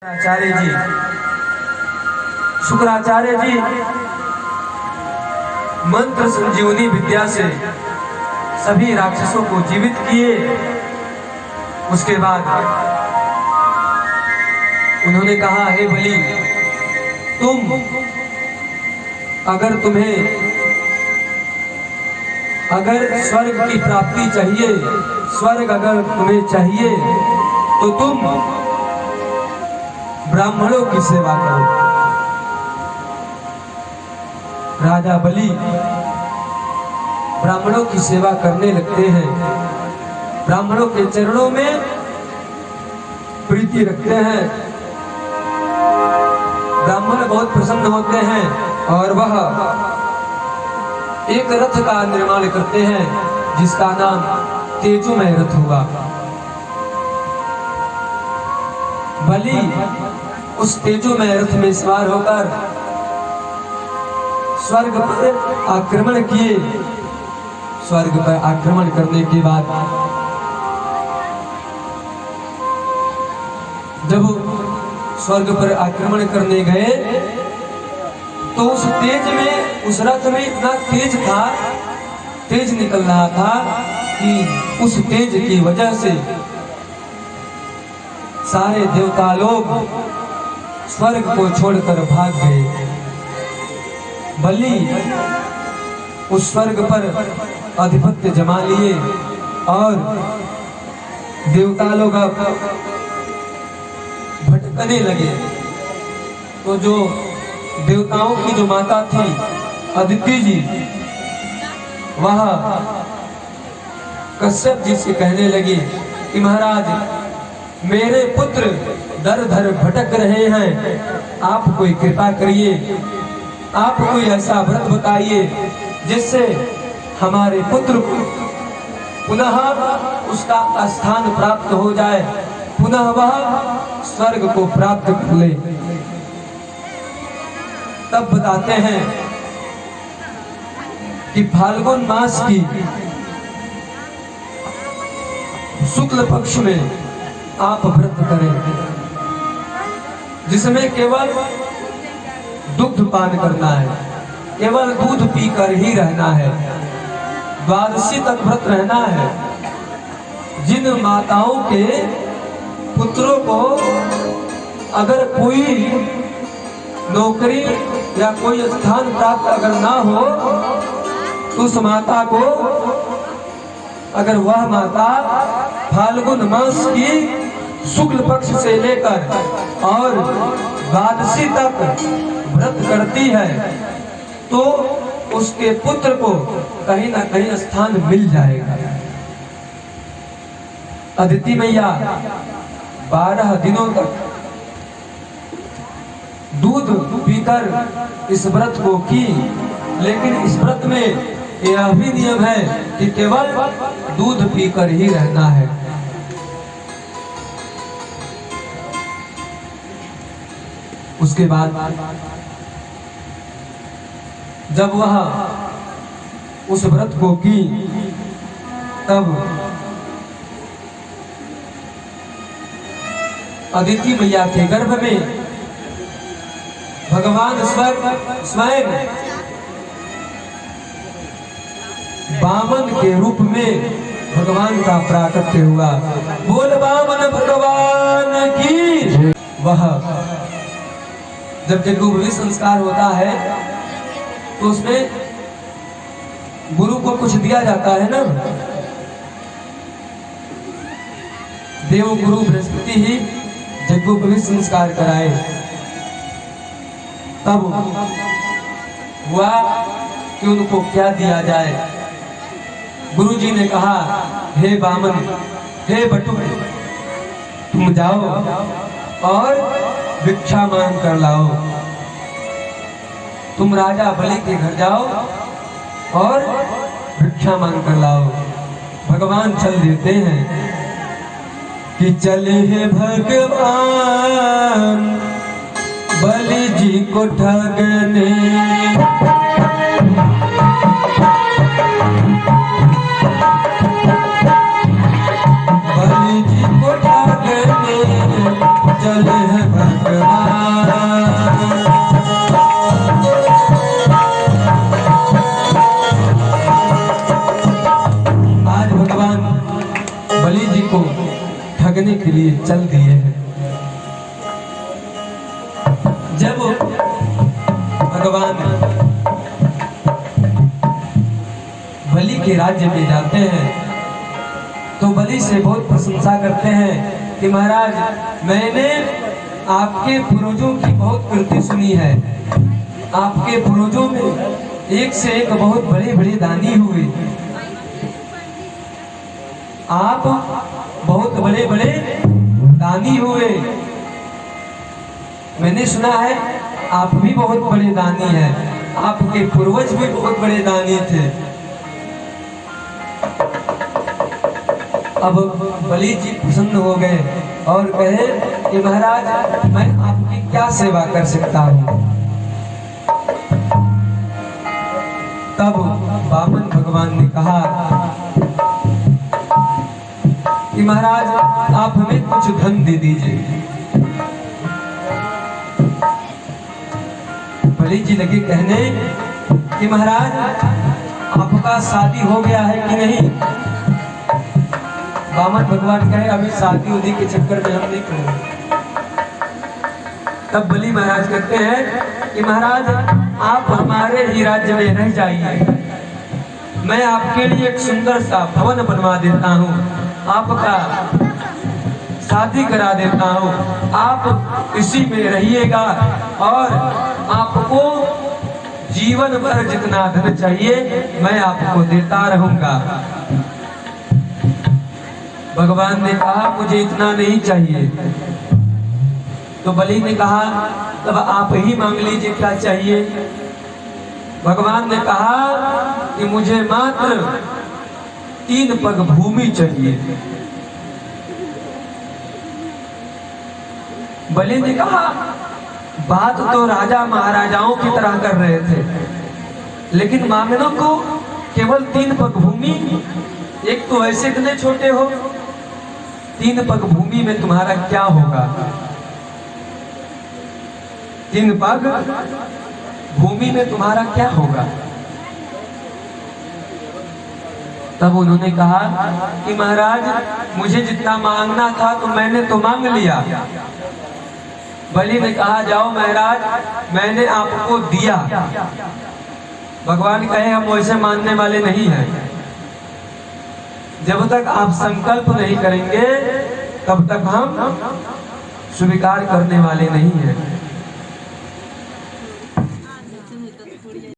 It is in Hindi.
शुक्राचार्य जी मंत्र संजीवनी विद्या से सभी राक्षसों को जीवित किए। उसके बाद उन्होंने कहा, हे बलि, अगर स्वर्ग की प्राप्ति चाहिए, स्वर्ग अगर तुम्हें चाहिए तो तुम ब्राह्मणों की सेवा करो। राजा बलि ब्राह्मणों की सेवा करने लगते हैं, ब्राह्मणों के चरणों में प्रीति रखते हैं। ब्राह्मण बहुत प्रसन्न होते हैं और वह एक रथ का निर्माण करते हैं जिसका नाम तेजोमय रथ हुआ। बलि उस तेजोमय रथ में सवार होकर स्वर्ग पर आक्रमण किए। स्वर्ग पर आक्रमण करने के बाद जब स्वर्ग पर आक्रमण करने गए तो उस तेज में, उस रथ में इतना तेज था, तेज निकल रहा था कि उस तेज की वजह से सारे देवता लोग स्वर्ग को छोड़कर भाग गए। बलि उस स्वर्ग पर आधिपत्य जमा लिए और देवता लोग भटकने लगे। तो जो देवताओं की जो माता थी अदिति जी, वह कश्यप जी से कहने लगी कि महाराज, मेरे पुत्र दर दर भटक रहे हैं, आप कोई कृपा करिए, आप कोई ऐसा व्रत बताइए जिससे हमारे पुत्र को पुनः उसका स्थान प्राप्त हो जाए, पुनः वह स्वर्ग को प्राप्त कर ले। तब बताते हैं कि फाल्गुन मास की शुक्ल पक्ष में आप व्रत करें जिसमें केवल दुग्ध पान करना है, केवल दूध पीकर ही रहना है, द्वादशी तक व्रत रहना है। जिन माताओं के पुत्रों को अगर कोई नौकरी या कोई स्थान प्राप्त अगर ना हो तो उस माता को, अगर वह माता फाल्गुन मास की शुक्ल पक्ष से लेकर और द्वादशी तक व्रत करती है तो उसके पुत्र को कहीं ना कहीं स्थान मिल जाएगा। अदिति मैया 12 दिनों तक दूध पीकर इस व्रत को की, लेकिन इस व्रत में यह भी नियम है कि केवल दूध पीकर ही रहना है। उसके बाद जब वह उस व्रत को की तब अदिति मैया के गर्भ में भगवान स्वयं वामन के रूप में भगवान का प्राकट्य हुआ। बोल वामन भगवान की। वह जब यज्ञोपवीत संस्कार होता है तो उसमें गुरु को कुछ दिया जाता है ना। देव गुरु बृहस्पति ही यज्ञोपवीत संस्कार कराए। तब हुआ कि उनको क्या दिया जाए। गुरु जी ने कहा, हे वामन, हे बटुक, तुम जाओ और भिक्षा मांग कर लाओ। तुम राजा बलि के घर जाओ और भिक्षा मांग कर लाओ। भगवान चल देते हैं कि चले हैं भगवान बलि जी को ठगने। बलि जी को ठगने चले हैं आज भगवान बलि जी को ठगने के लिए चल दिए हैं। जब भगवान बलि के राज्य में जाते हैं तो बलि से बहुत प्रशंसा करते हैं कि महाराज, मैंने आपके पूर्वजों की बहुत कृति सुनी है। आपके पूर्वजों में एक से एक बहुत बड़े बड़े दानी हुए। आप बहुत बड़े बड़े दानी हुए। मैंने सुना है आप भी बहुत बड़े दानी हैं। आपके पूर्वज भी बहुत बड़े दानी थे। अब बलि जी प्रसन्न हो गए और कहे कि महाराज, मैं आपकी क्या सेवा कर सकता हूँ। तब वामन भगवान ने कहा कि महाराज, आप हमें कुछ धन दे दीजिए। बलि जी लगे कहने कि महाराज, आपका शादी हो गया है कि नहीं। वामन भगवान कहे अभी शादी उदी के चक्कर में हम नहीं करेंगे। तब बलि महाराज कहते हैं कि महाराज, आप हमारे ही राज्य में रह जाइए। मैं आपके लिए एक सुंदर सा भवन बनवा देता हूँ, आपका शादी करा देता हूँ, आप इसी में रहिएगा और आपको जीवन भर जितना धन चाहिए मैं आपको देता रहूंगा। भगवान ने कहा मुझे इतना नहीं चाहिए। तो बलि ने कहा तब आप ही मांग लीजिए क्या चाहिए। भगवान ने कहा कि मुझे मात्र 3 पग भूमि चाहिए। बलि ने कहा बात तो राजा महाराजाओं की तरह कर रहे थे, लेकिन मांगने को केवल 3 पग भूमि। एक तो ऐसे इतने छोटे हो, 3 पग भूमि में तुम्हारा क्या होगा। 3 पग भूमि में तुम्हारा क्या होगा। तब उन्होंने कहा कि महाराज, मुझे जितना मांगना था तो मैंने तो मांग लिया। बलि ने कहा जाओ महाराज, मैंने आपको दिया। भगवान कहे हम वैसे मानने वाले नहीं हैं। जब तक आप संकल्प नहीं करेंगे तब तक हम स्वीकार करने वाले नहीं हैं।